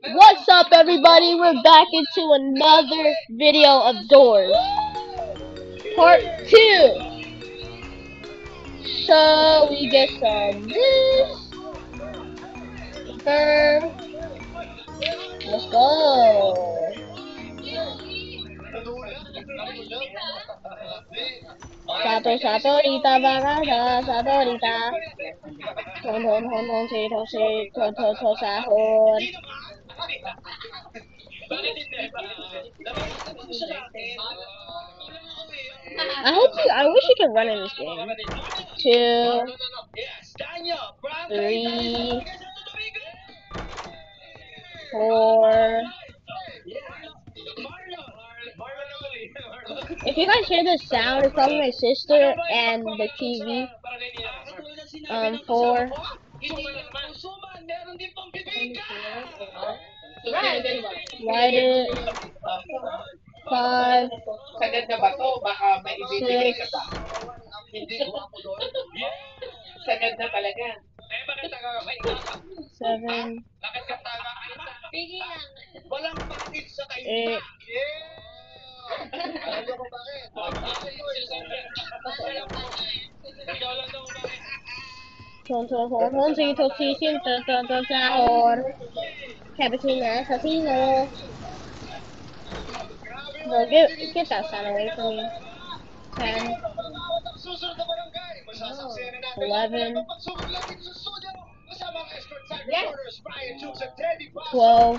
What's up, everybody? We're back into another video of doors, part 2. So we get some this, confirm. Let's go. Satorita barada, satorita. Ton, sahur. I wish you could run in this game. 2, 3, 4. If you guys hear this sound, it's probably my sister and the TV. 4. Light it. 5. 6. 7. 8. Tonton, sisin, sahur. Cappuccino, assassino. No, get that sound away from me. 10. 11. 12.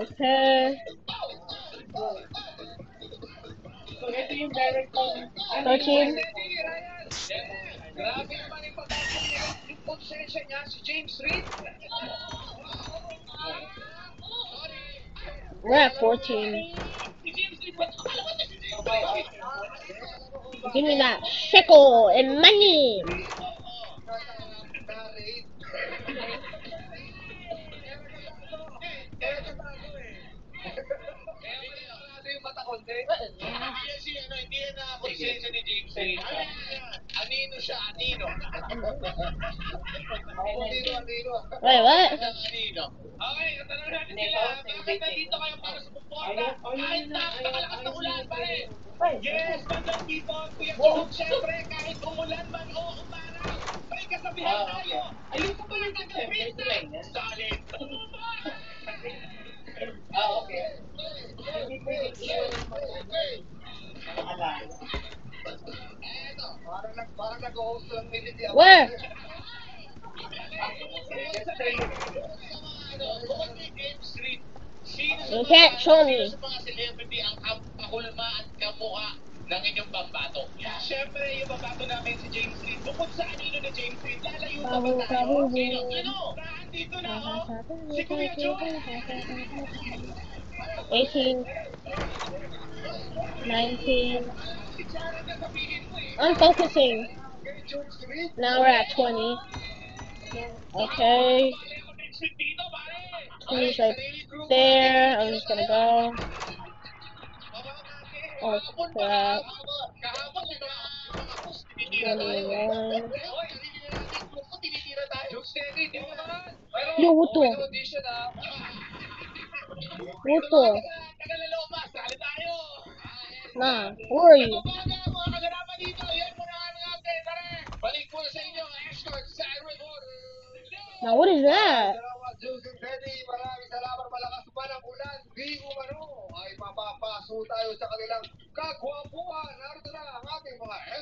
Okay. 13. 'We're at 14. Give me that shekel and money. Wait, what? Where? You can't show me. Babu, babu, babu. 18. 19. I'm focusing. Now we're at 20. Okay. 20's right there. I'm just gonna go. Oh crap. 21. Yo, what the? What the? Nah, where are you? Now what is that?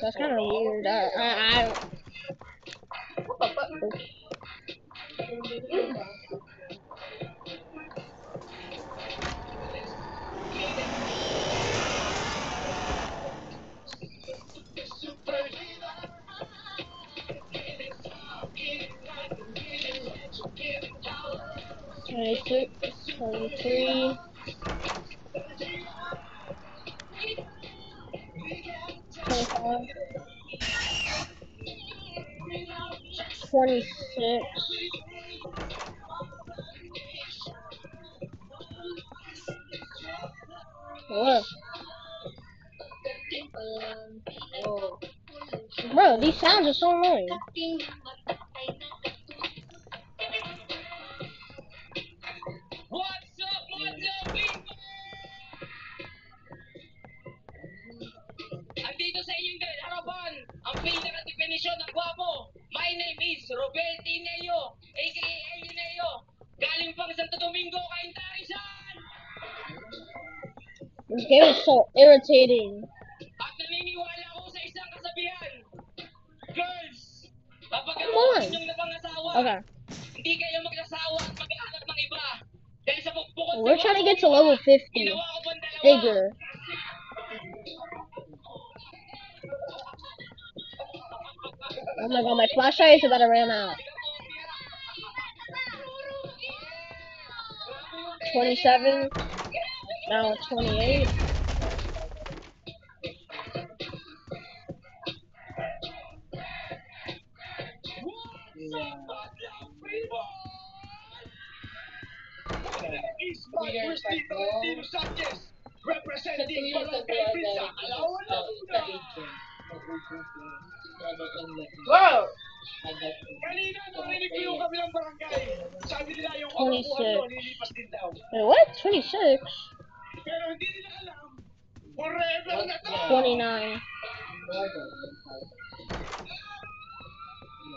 That's kind of weird. Okay. 22, 23, 25, 26, What? Bro, these sounds are so annoying. What's up, people? Andito sa inyong harapan ang pinaka-definisyon ng gwapo. My name is Robel Tineo, aka Neo. Galing pang Santo Domingo, Cainta-Rizal. This game is so irritating. At naniniwala ako sa isang kasabihan. Girls, kapag Come ang on. inyong napangasawa, Okay. hindi kayo mag-asawa at mag-anak ng iba. Dahil sa bukod We're trying to get to level 50. ginawa ko pang dalawa. Bigger. Oh my god, my flashlight is about to run out. 27. Now 28. Representing Barangay Pizza, Alawan Laguna. Whoa! Kanina, narinig ko yung kabilang barangay. Sabi nila yung 26. nilipas din daw. Wait, what? 26? Pero hindi nila alam. Forever na to! 29.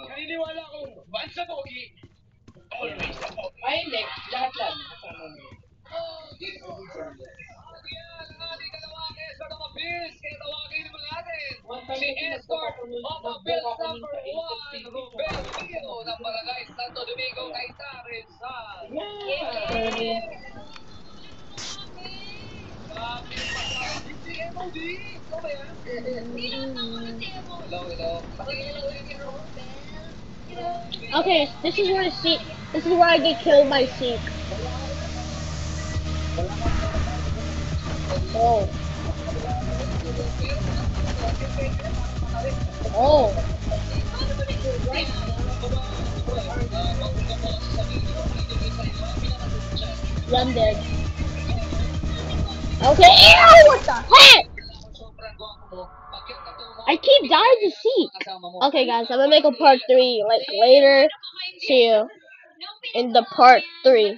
Naniniwala ko, once a pogi, always a pogi. Ay, hindi. Lahat lang. Yan ang ating kalawakis sa mga bills. Kaya tawagin naman natin si Escort of Bills number 1, Rubel Rio ng Barangay Santo Domingo, Cainta, Rizal. Grabe yung pasabi si MOD. Ikaw ba yan? Hello, hello. Pakinggan mo yung Rubel. Okay, this is where this is where I get killed by Seek. Oh. Oh. Yeah, I'm dead. Okay, ew, what the heck? I keep dying to Seek. Okay, guys, I'm gonna make a part 3 like later. See you in the part 3.